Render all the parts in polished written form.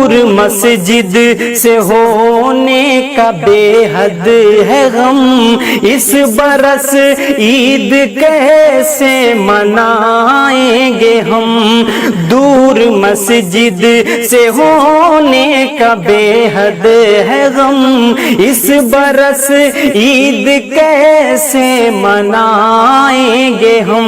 دور مسجد سے ہونے کا بے حد ہے غم، اس برس عید کیسے منائیں گے ہم، دور مسجد سے ہونے کا بے حد ہے غم، اس برس عید کیسے منائیں گے ہم۔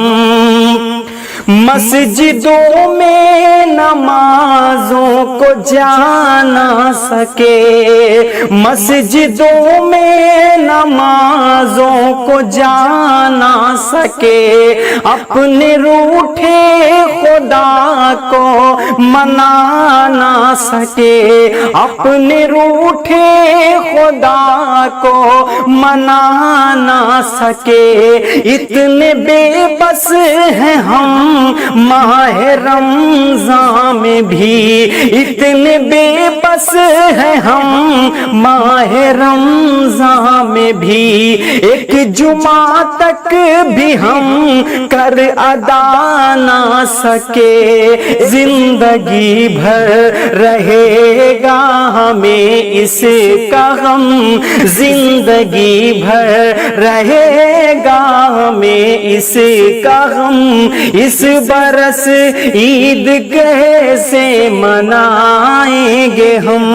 مسجدوں میں نمازوں کو جانا سکے، مسجدوں میں نمازوں کو جانا سکے، اپنے روٹھے خدا کو منانا سکے، اپنے روٹھے خدا کو منانا سکے، اتنے بے بس ہیں ہم ماہ رمضان میں بھی، اتنے بے بس ہیں ہم ماہ رمضان میں بھی، ایک جمعہ تک بھی ہم کر ادا نہ سکے، زندگی بھر رہے گا ہمیں اس کا غم، زندگی بھر رہے گا ہمیں اس کا غم، اس برس عید کیسے منائیں گے ہم۔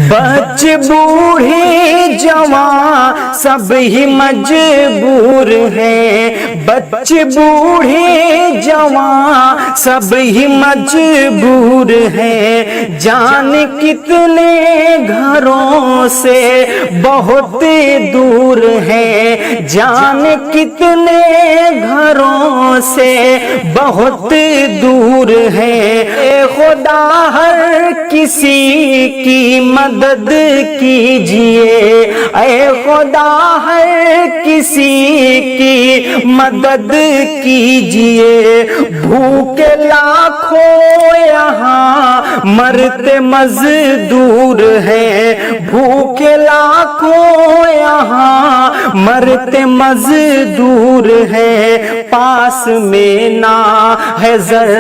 بچے بوڑھے جوان سب ہی مجبور ہیں، بچے بوڑھے جوان سب ہی مجبور ہیں، جان کتنے گھروں سے بہت دور ہے، جان کتنے گھروں سے بہت دور ہے، اے خدا ہر کسی کی مدد کیجئے، اے خدا ہر کسی کی مدد کیجئے، بھوکے لاکھوں یہاں مرتے مزدور ہیں، بھوکے لاکھوں یہاں مرتے مزدور ہیں، پاس میں نہ ہے زر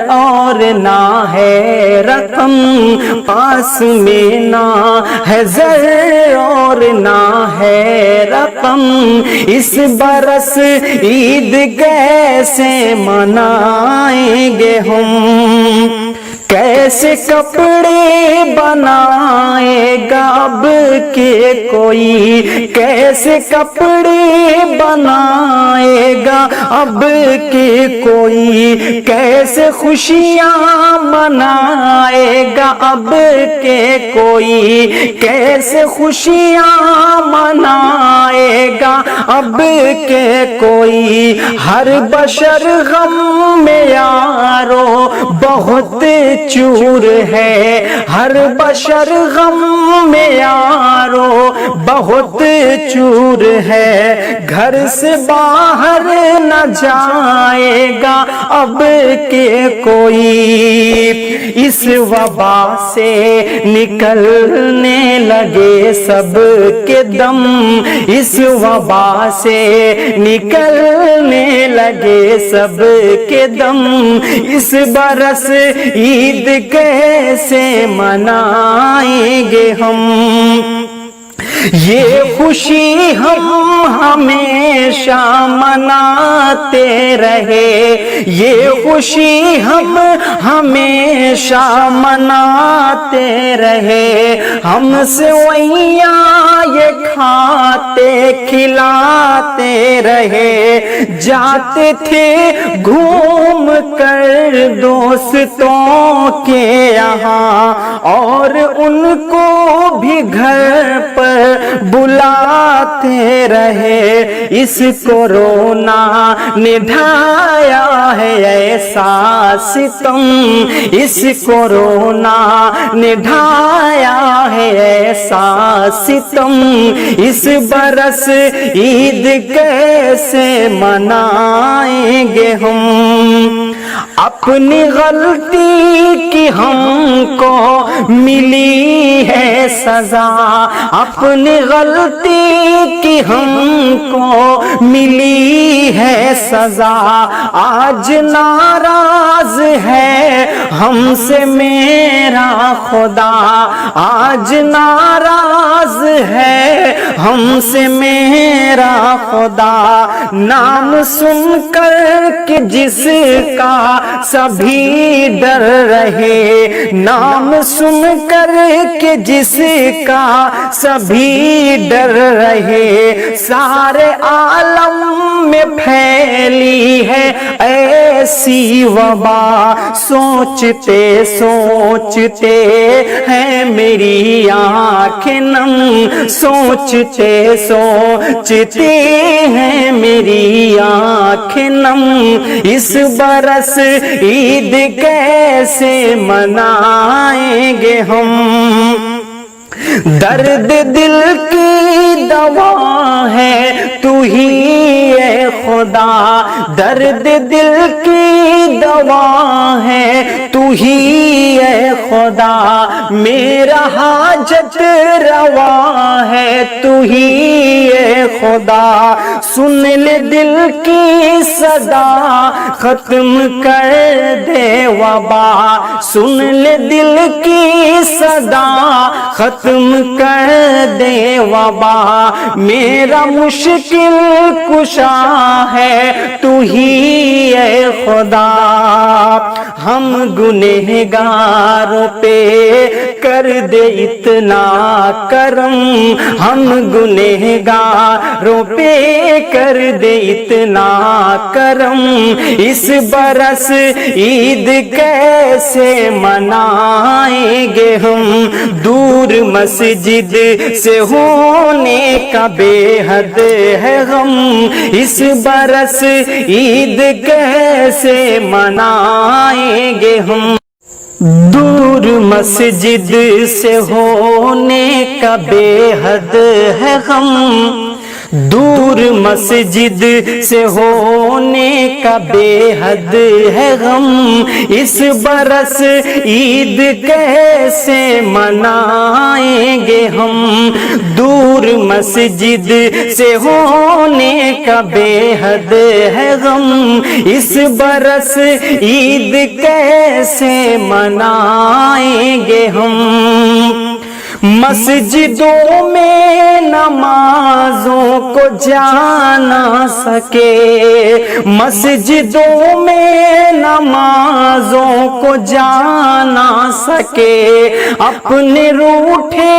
اور نہ ہے رقم، پاس میں نہ ہے زر اور نہ ہے رقم، اس برس عید کیسے منائیں گے ہم، کیسے کپڑے بنائے گا اب کے کوئی، کیسے کپڑے بنائے گا اب کے کوئی، کیسے خوشیاں منائے گا اب کے کوئی، کیسے خوشیاں منائے گا اب کے کوئی، ہر بشر غم میں یارو بہت چور ہے، ہر بشر غم میں یارو بہت چور ہے، گھر سے باہر نہ جائے گا اب کے کوئی، اس وبا سے نکلنے لگے سب کے دم، اس وبا سے نکلنے لگے سب کے دم، اس برس عید کیسے منائیں گے ہم، یہ خوشی ہم ہمیشہ مناتے رہے، یہ خوشی ہم ہمیشہ مناتے رہے، ہم سوئیاں یہ کھاتے کھلاتے رہے، جاتے تھے گھوم کر دوستوں کے یہاں، اور ان کو بھی گھر پر بلاتے رہے، اس کورونا نے ڈھایا ہے ایسا ستم، اس کورونا نے ڈھایا ہے ایسا ستم، اس برس عید کیسے منائیں گے ہم، اپنی غلطی کی ہم کو ملی ہے سزا، اپنی غلطی کی ہم کو ملی ہے سزا، آج ناراض ہے ہم سے میرا خدا، آج ناراض ہے ہم سے میرا خدا، نام سن کر کہ جس کا سبھی ڈر رہے، نام سن کر کہ جس کا سبھی ڈر رہے، سارے عالم میں پھیلی ہے ایسی وبا، سوچتے سوچتے ہیں میری آنکھیں نم، سوچتے سوچتے ہیں میری آنکھیں نم، اس برس عید کیسے منائیں گے ہم، درد دل کی دوا ہے تو ہی اے خدا، درد دل کی دوا ہے تو ہی اے خدا، میرا حاجت روا ہے تو ہی اے خدا، سن لے دل کی صدا ختم کر دے وبا، سن لے دل کی صدا ختم کر دے وبا، میرا مشکل کشا ہے تو ہی اے خدا، ہم گنہگاروں پہ کر دے اتنا کرم، ہم گنہگاروں پہ کر دے اتنا کرم، اس برس عید کیسے منائیں گے ہم، دور مسجد سے ہونے کا بے حد ہے غم، اس برس عید کیسے منائیں گے ہم، دور مسجد سے ہونے کا بے حد ہے غم، دور مسجد سے ہونے کا بے حد ہے غم، اس برس عید کیسے منائیں گے ہم، دور مسجد سے ہونے کا بے حد ہے غم، اس برس عید کیسے منائیں گے ہم، مسجدوں میں نمازوں کو جانا سکے، مسجدوں میں نمازوں کو جانا سکے، اپنے روٹھے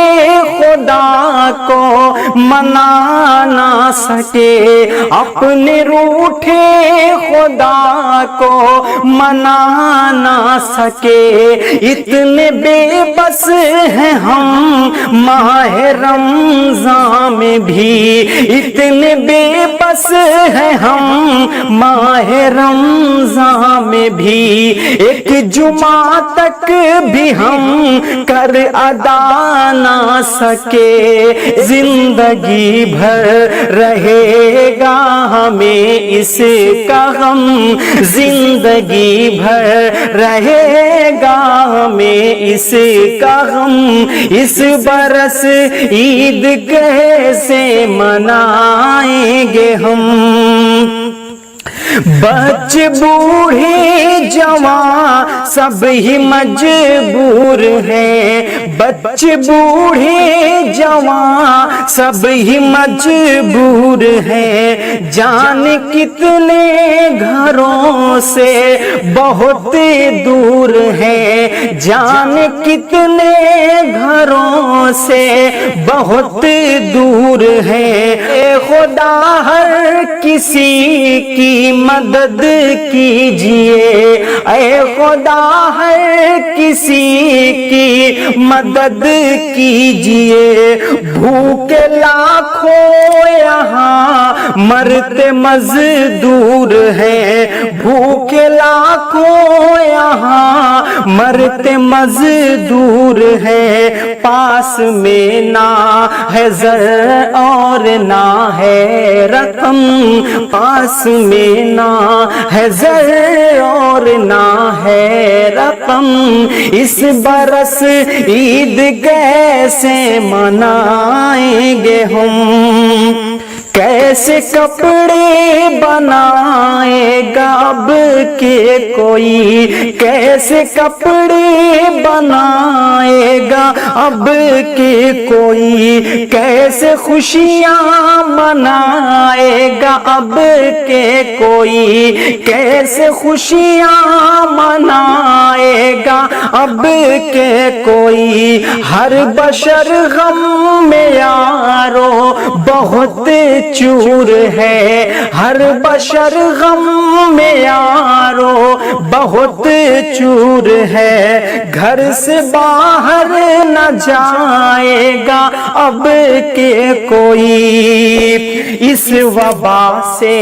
خدا کو منا نہ سکے، اپنے روٹھے خدا کو منا نہ سکے، اتنے بے بس ہیں ہم ماہ رمضان میں بھی، اتنے بے بس ہیں ہم ماہ رمضان میں بھی، ایک جمعہ تک بھی ہم کر ادا نہ سکے، زندگی بھر رہے گا ہمیں اس کا غم، زندگی بھر رہے گا ہمیں اس کا غم، اس برس عید کیسے منائیں گے ہم، بچے بوڑھے جوان سب ہی مجبور ہیں، بچے بوڑھے جوان سب ہی مجبور ہیں، جان کتنے گھروں سے بہت دور ہے، جان کتنے گھروں سے بہت دور ہے، اے خدا ہر کسی کی مدد کیجئے، اے خدا ہر کسی کی مدد کیجئے، بھوکے لاکھوں یہاں مرتے مزدور ہیں، بھوکے لاکھوں یہاں مرتے مزدور ہیں، پاس میں نہ ہے زر اور نہ ہے رقم، پاس میں نہ ہے زر اور نہ رقم، اس برس عید کیسے منائیں گے ہم؟ کیسے کپڑے بنائے گا اب کے کوئی، کیسے کپڑے بنائے گا اب کے کوئی، کیسے خوشیاں منائے گا اب کے کوئی، کیسے خوشیاں منائے گا اب کے کوئی۔ ہر بشر غم میں یارو بہت چور ہے، ہر بشر غم میں یارو بہت چور ہے، گھر سے باہر نہ جائے گا اب کے کوئی۔ اس وبا سے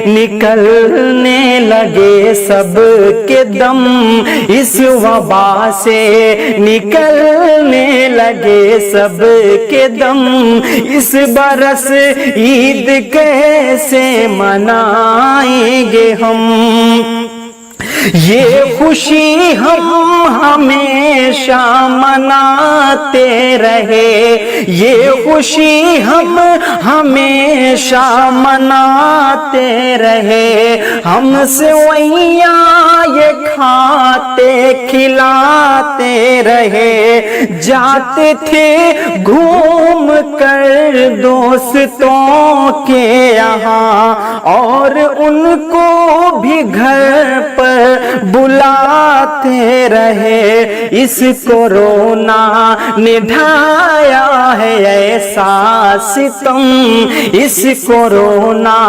نکلنے لگے سب کے دم، اس وبا سے نکلنے لگے سب کے دم، اس برس عید کیسے منائیں گے ہم؟ یہ خوشی ہم ہمیشہ مناتے رہے، یہ خوشی ہم ہمیشہ مناتے رہے، ہم سویاں یہ کھاتے کھلاتے رہے، جاتے تھے گھوم کر دوستوں کے یہاں، اور ان کو بھی گھر پر بلاتے رہے۔ اس کورونا نے ڈھایا ہے ایسا ستم، اس کورونا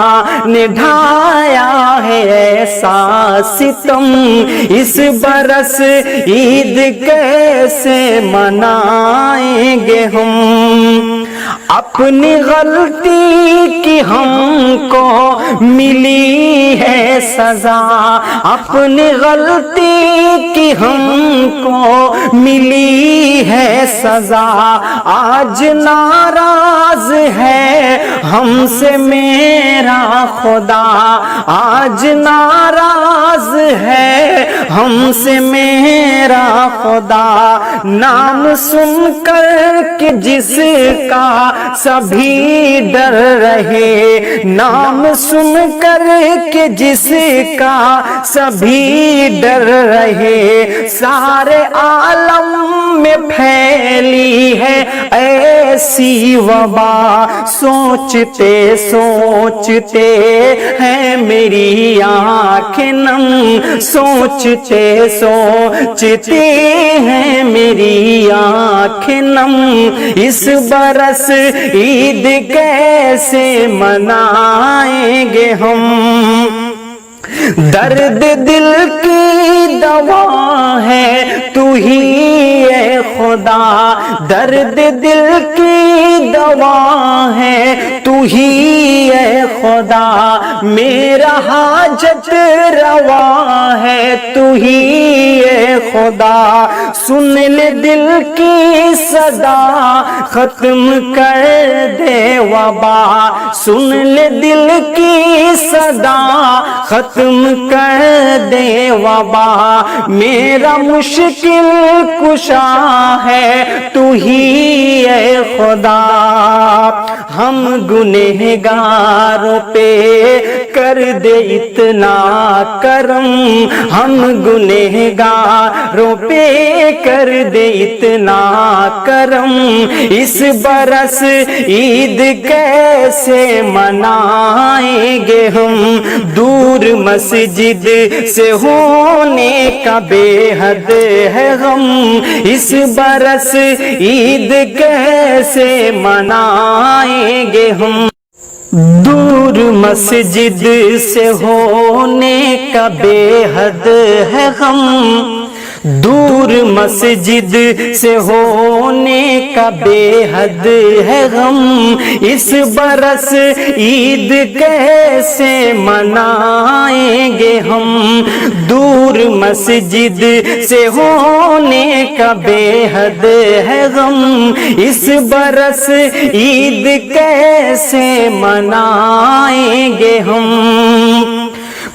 نے ڈھایا ہے ایسا ستم، اس برس عید کیسے منائیں گے ہم؟ اپنی غلطی کی ہم کو ملی ہے سزا، اپنی غلطی کی ہم کو ملی ہے سزا، آج ناراض ہے ہم سے میرا خدا، آج ناراض ہے ہم سے میرا خدا، نام سن کر کہ جس کا سبھی ڈر رہے، نام سن کر کہ جس کا سبھی ڈر رہے، سارے عالم میں پھیلی ہے ایسی وبا، سوچتے سوچتے ہیں میری آنکھیں نم، سوچتے سوچتے ہیں میری آنکھیں نم، اس برس عید کیسے منائیں گے ہم؟ درد دل کی دوا ہے تو ہی اے خدا، درد دل کی دوا ہے تو ہی اے خدا، میرا حاجت روا ہے تو ہی اے خدا، سن لے دل کی صدا ختم کر دے وبا، سن لے دل کی صدا ختم کر دے وبا، میرا مشکل کشا ہے تو ہی اے خدا، ہم گنہگاروں پہ کر دے اتنا کرم، ہم گنہگاروں پہ کر دے اتنا کرم، اس برس عید کیسے منائیں گے ہم؟ دور مسجد سے ہونے کا بے حد ہے غم، اس برس عید کیسے منائیں گے ہم؟ دور مسجد سے ہونے کا بے حد ہے غم، دور مسجد سے ہونے کا بے حد ہے غم، اس برس عید کیسے منائیں گے ہم؟ دور مسجد سے ہونے کا بے حد ہے غم، اس برس عید کیسے منائیں گے ہم؟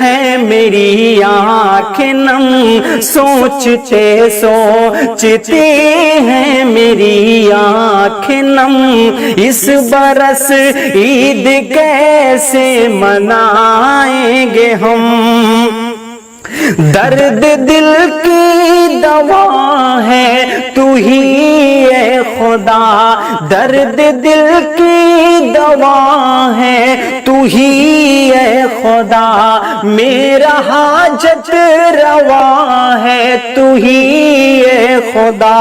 ہیں میری آنکھیں نم، سوچتے سوچتے ہیں میری آنکھیں نم، اس برس عید کیسے منائیں گے ہم؟ درد دل کی دوا ہے تو ہی اے خدا، درد دل کی دوا ہے تو ہی اے خدا، میرا حاجت روا ہے تو ہی اے خدا،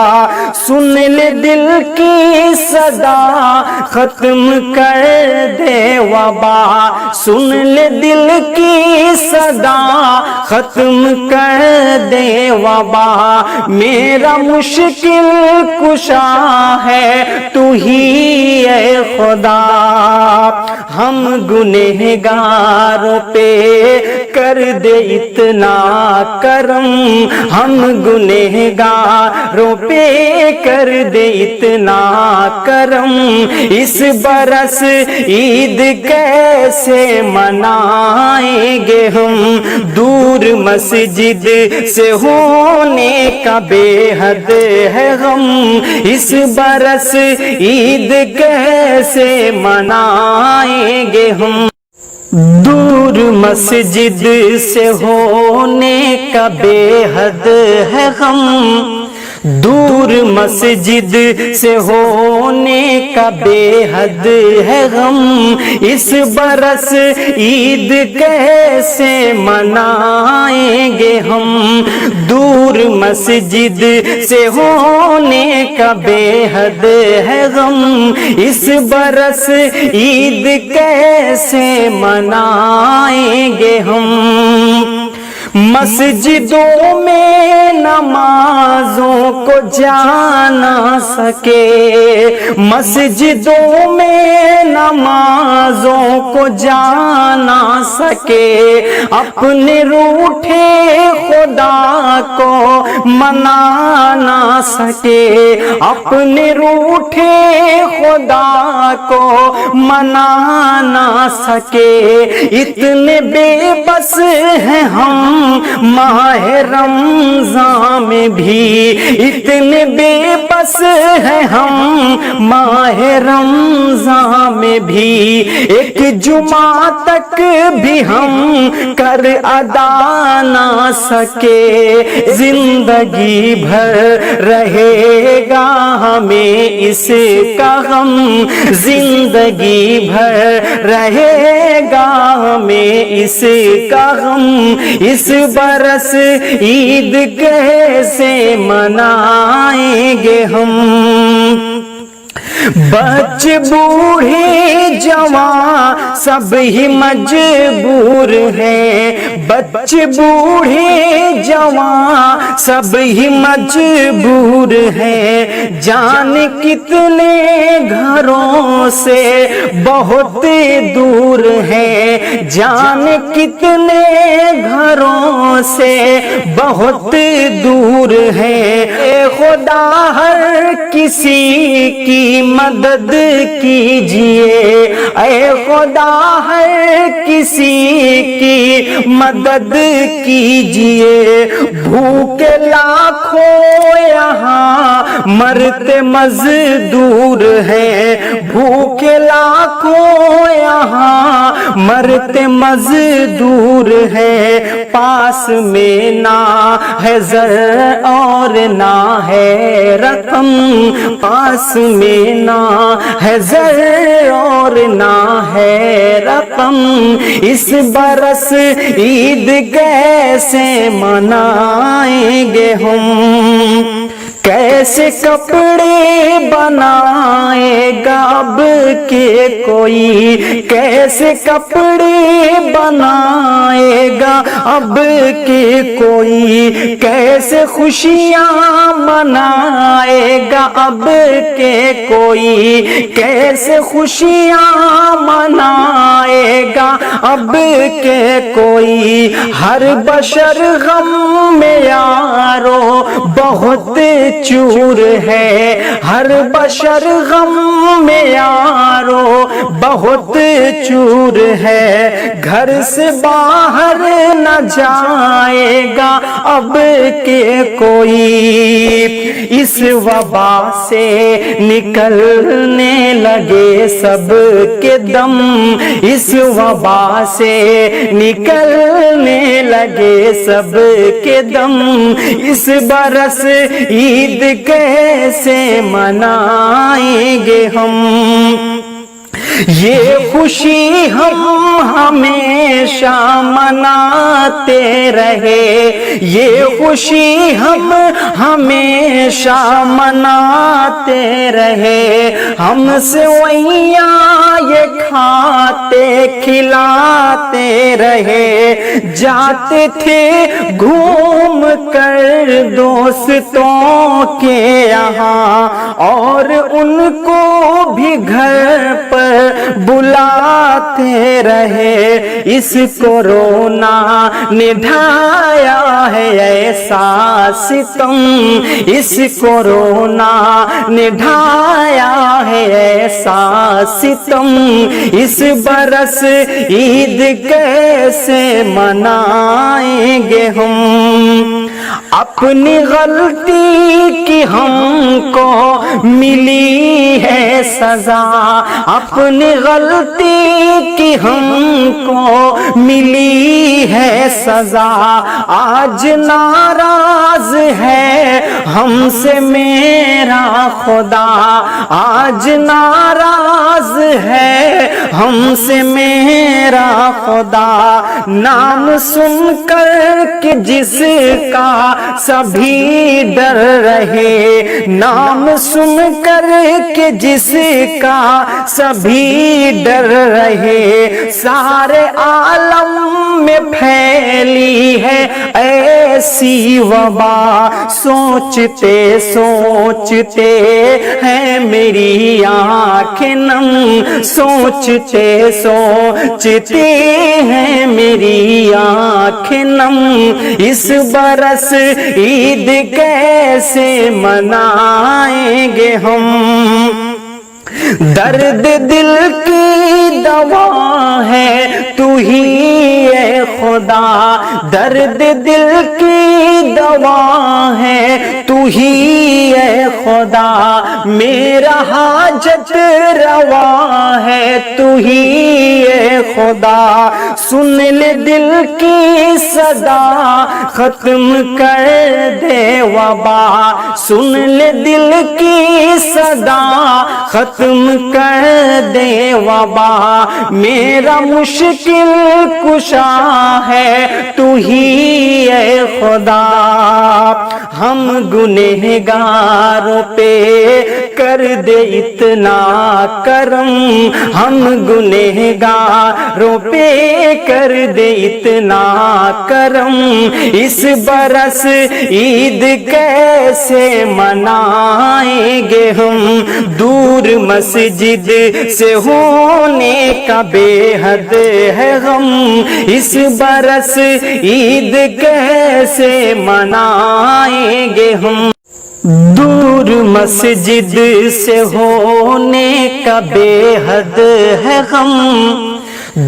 سن لے دل کی صدا ختم کر دے وبا، سن لے دل کی صدا ختم کر دے وبا، میرا مشکل کشا ہے تو ہی اے خدا، ہم گنہگاروں پہ کر دے اتنا کرم، ہم گنہگاروں پہ کر دے اتنا کرم، اس برس عید کیسے منائیں گے ہم؟ دور مسجد سے ہونے کا بے حد ہے غم، اس برس عید کیسے منائیں گے ہم؟ دور مسجد سے ہونے کا بے حد ہے غم، دور مسجد سے ہونے کا بے حد ہے غم، اس برس عید کیسے منائیں گے ہم؟ دور مسجد سے ہونے کا بے حد ہے غم، اس برس عید کیسے منائیں گے ہم؟ مسجدوں میں نمازوں کو جانا سکے، مسجدوں میں نمازوں کو جانا سکے، اپنے روٹھے خدا کو منا نہ سکے، اپنے روٹھے خدا کو منا نہ سکے، اتنے بے بس ہیں ہم ماہ رمضان میں بھی، اتنے بے بس ہیں ہم ماہ رمضان میں بھی، ایک جمعہ تک بھی ہم کر ادا نہ سکے، زندگی بھر رہے گا ہمیں اس کا غم، زندگی بھر رہے گا ہمیں اس کا غم، اس برس عید کیسے منائیں گے ہم؟ بچے بوڑھے جوان سب ہی مجبور ہیں، بچے بوڑھے جوان سب ہی مجبور ہیں، جان کتنے گھروں سے بہت دور ہے، جان کتنے گھروں سے بہت دور ہے، اے خدا ہر کسی کی مدد کیجئے، اے خدا ہر کسی کی مدد کیجئے، بھوکے لاکھوں یہاں مرتے مزدور ہیں، بھوکے لاکھوں یہاں مرتے مزدور ہیں، پاس میں نہ ہے زر اور نہ ہے رقم، پاس میں نہ ہے زر اور نہ ہے رقم، اس برس عید کیسے منائیں گے ہم؟ کیسے کپڑے بنائے گا اب کے کوئی، کیسے کپڑے بنائے گا اب کے کوئی، کیسے خوشیاں منائے گا اب کے کوئی، کیسے خوشیاں منائے گا اب کہ کوئی، ہر بشر غم میں یارو بہت چور ہے، ہر بشر غم میں یارو بہت چور ہے، گھر سے باہر نہ جائے گا اب کہ کوئی، اس وبا سے نکلنے لگے سب کے دم، اس وبا سے نکلنے لگے سب کے دم، اس برس عید کیسے منائیں گے ہم، یہ خوشی ہم ہمیشہ مناتے رہے، یہ خوشی ہم ہمیشہ مناتے رہے، ہم سویاں یہ کھاتے کھلاتے رہے، جاتے تھے گھوم کر دوستوں کے یہاں، اور ان کو بھی گھر پر بلاتے رہے، اس کورونا نے ڈھایا ہے ایسا ستم، اس کورونا نے ڈھایا ہے ایسا ستم، اس برس عید کیسے منائیں گے ہم، اپنی غلطی کی ہم کو ملی ہے سزا، اپنی غلطی کی ہم کو ملی ہے سزا، آج ناراض ہے ہم سے میرا خدا، آج ناراض ہے ہم سے میرا خدا، نام سن کر کہ جس کا سبھی ڈر رہے، نام سن کر کہ جس کا سبھی ڈر رہے، سارے عالم میں پھیلی ہے ایسی وبا، سوچتے سوچتے ہیں میری آنکھیں نم، سوچتے سوچتے ہیں میری آنکھیں نم، اس برس عید کیسے منائیں گے ہم، درد دل کی دوا ہے تو ہی اے خدا، درد دل کی دوا ہے تو ہی اے خدا، میرا حاجت روا ہے تو ہی اے خدا، سن لے دل کی صدا ختم کر دے وبا، سن لے دل کی صدا ختم کر دے وبا، میرا مشکل کشا ہے تو ہی اے خدا، ہم گنہگاروں پہ کر دے اتنا کرم، ہم گنہگاروں پہ کر دے اتنا کرم، اس برس عید کیسے منائیں گے ہم، دور مسجد سے ہونے کا بے حد ہے غم، اس برس عید کیسے منائیں گے ہم، دور مسجد سے ہونے کا بے حد ہے غم،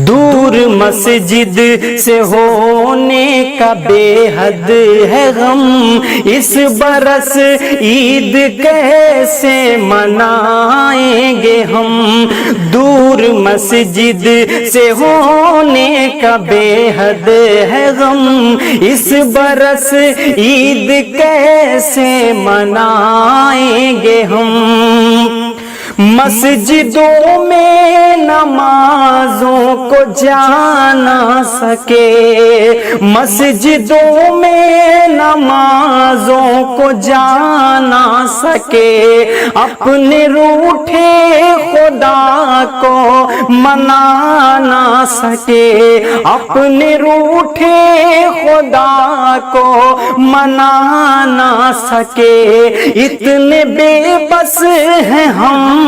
دور مسجد سے ہونے کا بے حد ہے غم، اس برس عید کیسے منائیں گے ہم، دور مسجد سے ہونے کا بے حد ہے غم، اس برس عید کیسے منائیں گے ہم، مسجدوں میں نمازوں کو جانا سکے، مسجدوں میں نمازوں کو جانا سکے، اپنے روٹھے خدا کو منانا سکے، اپنے روٹھے خدا کو منانا سکے، اتنے بے بس ہیں ہم